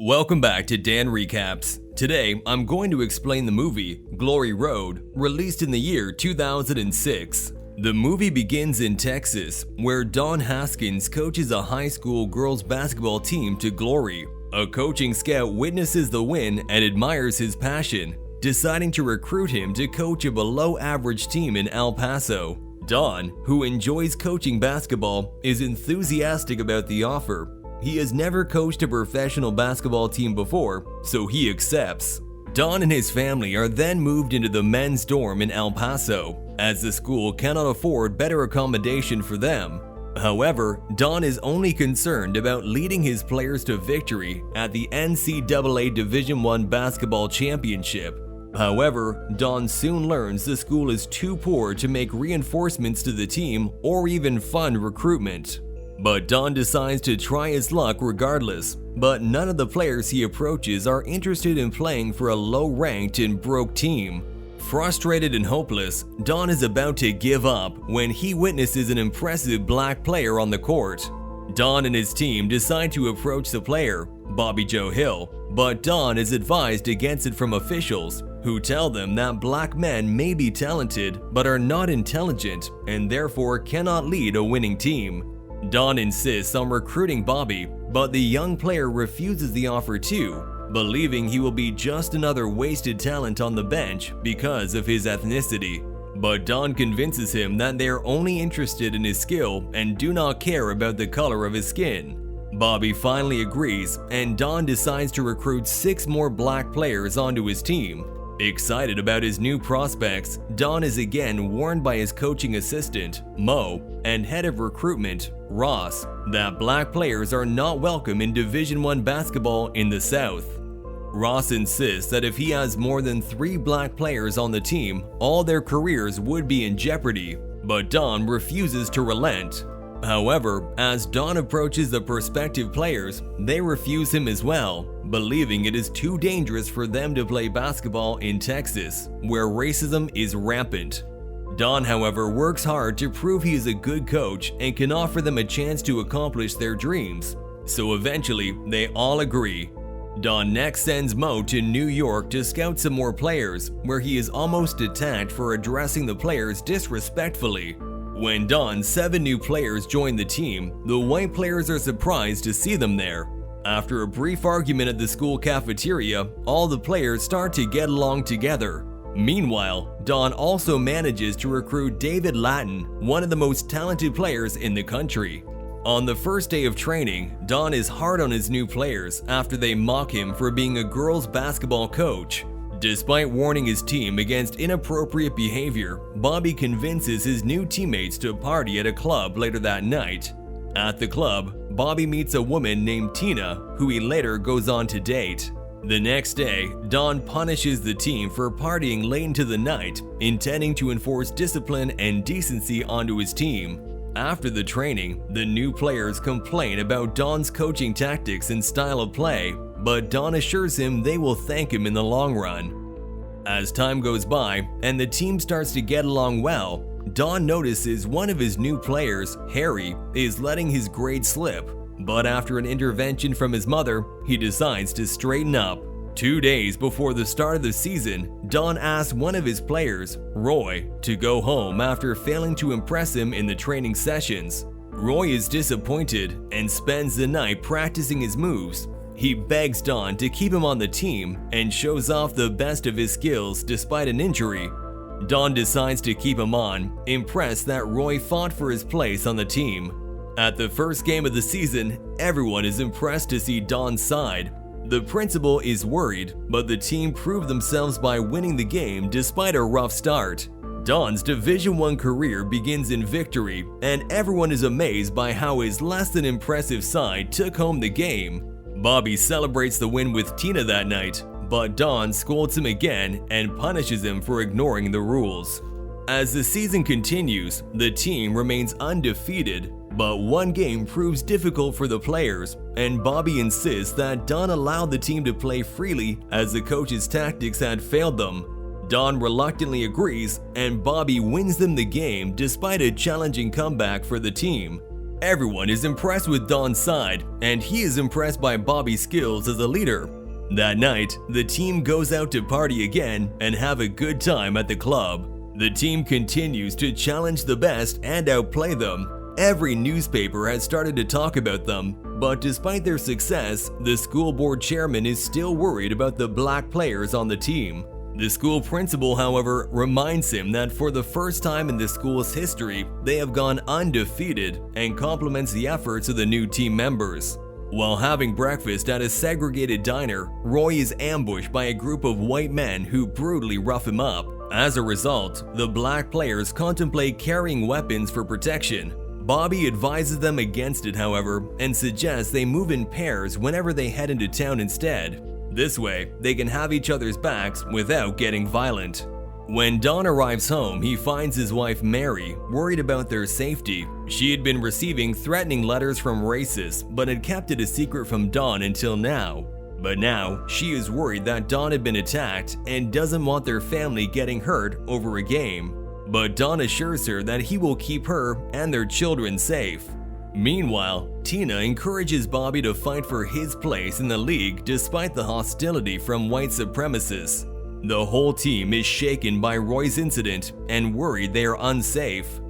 Welcome back to Dan Recaps. Today, I'm going to explain the movie Glory Road, released in the year 2006. The movie begins in Texas, where Don Haskins coaches a high school girls basketball team to glory. A coaching scout witnesses the win and admires his passion, deciding to recruit him to coach a below-average team in El Paso. Don, who enjoys coaching basketball, is enthusiastic about the offer. He has never coached a professional basketball team before, so he accepts. Don and his family are then moved into the men's dorm in El Paso, as the school cannot afford better accommodation for them. However, Don is only concerned about leading his players to victory at the NCAA Division I basketball championship. However, Don soon learns the school is too poor to make reinforcements to the team or even fund recruitment. But Don decides to try his luck regardless, but none of the players he approaches are interested in playing for a low-ranked and broke team. Frustrated and hopeless, Don is about to give up when he witnesses an impressive black player on the court. Don and his team decide to approach the player, Bobby Joe Hill, but Don is advised against it from officials, who tell them that black men may be talented but are not intelligent and therefore cannot lead a winning team. Don insists on recruiting Bobby, but the young player refuses the offer too, believing he will be just another wasted talent on the bench because of his ethnicity. But Don convinces him that they are only interested in his skill and do not care about the color of his skin. Bobby finally agrees, and Don decides to recruit 6 more black players onto his team. Excited about his new prospects, Don is again warned by his coaching assistant, Mo, and head of recruitment, Ross, that black players are not welcome in Division I basketball in the South. Ross insists that if he has more than 3 black players on the team, all their careers would be in jeopardy, but Don refuses to relent. However, as Don approaches the prospective players, they refuse him as well, believing it is too dangerous for them to play basketball in Texas, where racism is rampant. Don, however, works hard to prove he is a good coach and can offer them a chance to accomplish their dreams, so eventually they all agree. Don next sends Mo to New York to scout some more players, where he is almost attacked for addressing the players disrespectfully. When Don's 7 new players join the team, the white players are surprised to see them there. After a brief argument at the school cafeteria, all the players start to get along together. Meanwhile, Don also manages to recruit David Lattin, one of the most talented players in the country. On the first day of training, Don is hard on his new players after they mock him for being a girls' basketball coach. Despite warning his team against inappropriate behavior, Bobby convinces his new teammates to party at a club later that night. At the club, Bobby meets a woman named Tina, who he later goes on to date. The next day, Don punishes the team for partying late into the night, intending to enforce discipline and decency onto his team. After the training, the new players complain about Don's coaching tactics and style of play, but Don assures him they will thank him in the long run. As time goes by and the team starts to get along well, Don notices one of his new players, Harry, is letting his grades slip, but after an intervention from his mother, he decides to straighten up. 2 days before the start of the season, Don asks one of his players, Roy, to go home after failing to impress him in the training sessions. Roy is disappointed and spends the night practicing his moves. He begs Don to keep him on the team and shows off the best of his skills despite an injury. Don decides to keep him on, impressed that Roy fought for his place on the team. At the first game of the season, everyone is impressed to see Don's side. The principal is worried, but the team proved themselves by winning the game despite a rough start. Don's Division I career begins in victory, and everyone is amazed by how his less than impressive side took home the game. Bobby celebrates the win with Tina that night, but Don scolds him again and punishes him for ignoring the rules. As the season continues, the team remains undefeated, but one game proves difficult for the players, and Bobby insists that Don allowed the team to play freely as the coach's tactics had failed them. Don reluctantly agrees, and Bobby wins them the game despite a challenging comeback for the team. Everyone is impressed with Don's side, and he is impressed by Bobby's skills as a leader. That night, the team goes out to party again and have a good time at the club. The team continues to challenge the best and outplay them. Every newspaper has started to talk about them, but despite their success, the school board chairman is still worried about the black players on the team. The school principal, however, reminds him that for the first time in the school's history, they have gone undefeated and compliments the efforts of the new team members. While having breakfast at a segregated diner, Roy is ambushed by a group of white men who brutally rough him up. As a result, the black players contemplate carrying weapons for protection. Bobby advises them against it, however, and suggests they move in pairs whenever they head into town instead. This way, they can have each other's backs without getting violent. When Don arrives home, he finds his wife Mary worried about their safety. She had been receiving threatening letters from racists, but had kept it a secret from Don until now. But now, she is worried that Don had been attacked and doesn't want their family getting hurt over a game. But Don assures her that he will keep her and their children safe. Meanwhile, Tina encourages Bobby to fight for his place in the league despite the hostility from white supremacists. The whole team is shaken by Roy's incident and worried they are unsafe.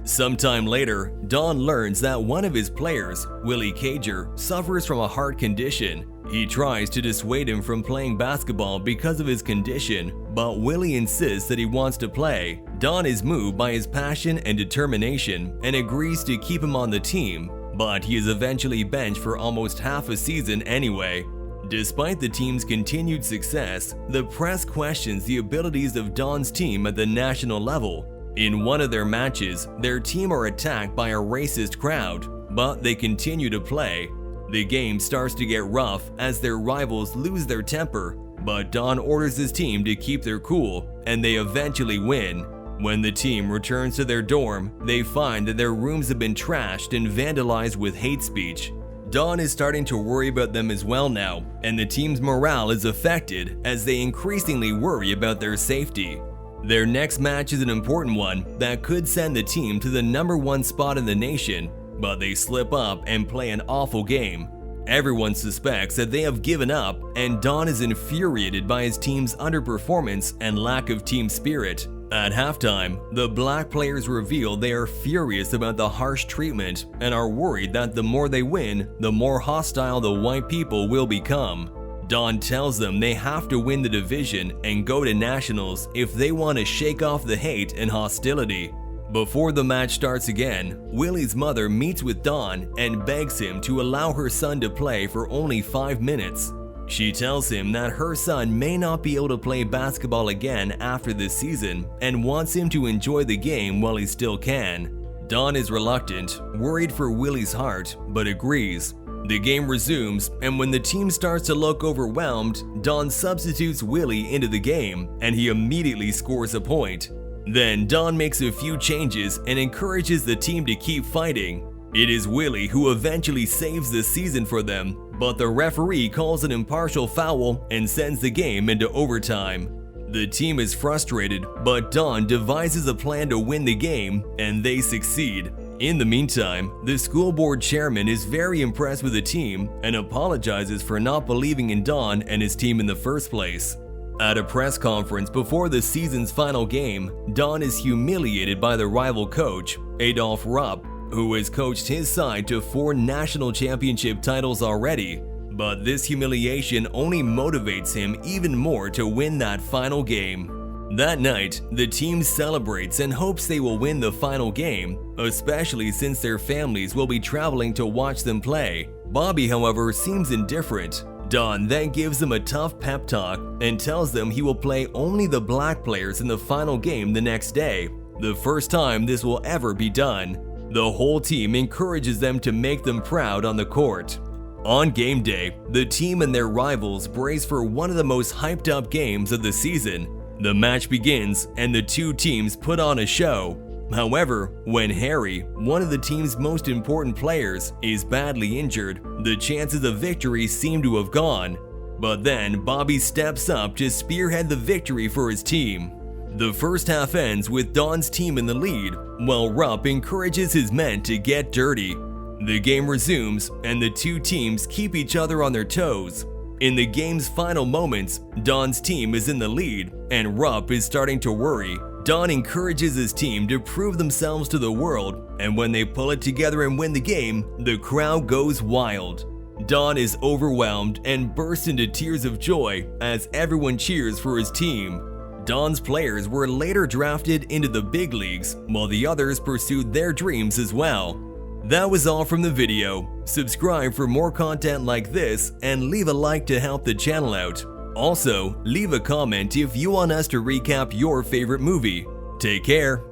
Sometime later, Don learns that one of his players, Willie Cager, suffers from a heart condition. He tries to dissuade him from playing basketball because of his condition, but Willie insists that he wants to play. Don is moved by his passion and determination and agrees to keep him on the team, but he is eventually benched for almost half a season anyway. Despite the team's continued success, the press questions the abilities of Don's team at the national level. In one of their matches, their team are attacked by a racist crowd, but they continue to play. The game starts to get rough as their rivals lose their temper, but Don orders his team to keep their cool, and they eventually win. When the team returns to their dorm, they find that their rooms have been trashed and vandalized with hate speech. Don is starting to worry about them as well now, and the team's morale is affected as they increasingly worry about their safety. Their next match is an important one that could send the team to the #1 spot in the nation, but they slip up and play an awful game. Everyone suspects that they have given up, and Don is infuriated by his team's underperformance and lack of team spirit. At halftime, the black players reveal they are furious about the harsh treatment and are worried that the more they win, the more hostile the white people will become. Don tells them they have to win the division and go to nationals if they want to shake off the hate and hostility. Before the match starts again, Willie's mother meets with Don and begs him to allow her son to play for only 5 minutes. She tells him that her son may not be able to play basketball again after this season and wants him to enjoy the game while he still can. Don is reluctant, worried for Willie's heart, but agrees. The game resumes, and when the team starts to look overwhelmed, Don substitutes Willie into the game, and he immediately scores a point. Then Don makes a few changes and encourages the team to keep fighting. It is Willie who eventually saves the season for them, but the referee calls an impartial foul and sends the game into overtime. The team is frustrated, but Don devises a plan to win the game, and they succeed. In the meantime, the school board chairman is very impressed with the team and apologizes for not believing in Don and his team in the first place. At a press conference before the season's final game, Don is humiliated by the rival coach, Adolph Rupp, who has coached his side to 4 national championship titles already. But this humiliation only motivates him even more to win that final game. That night, the team celebrates and hopes they will win the final game, especially since their families will be traveling to watch them play. Bobby, however, seems indifferent. Don then gives them a tough pep talk and tells them he will play only the black players in the final game the next day, the first time this will ever be done. The whole team encourages them to make them proud on the court. On game day, the team and their rivals brace for one of the most hyped up games of the season. The match begins and the two teams put on a show. However, when Harry, one of the team's most important players, is badly injured, the chances of victory seem to have gone. But then Bobby steps up to spearhead the victory for his team. The first half ends with Don's team in the lead, while Rupp encourages his men to get dirty. The game resumes, and the two teams keep each other on their toes. In the game's final moments, Don's team is in the lead, and Rupp is starting to worry. Don encourages his team to prove themselves to the world, and when they pull it together and win the game, the crowd goes wild. Don is overwhelmed and bursts into tears of joy as everyone cheers for his team. Don's players were later drafted into the big leagues, while the others pursued their dreams as well. That was all from the video. Subscribe for more content like this and leave a like to help the channel out. Also, leave a comment if you want us to recap your favorite movie. Take care.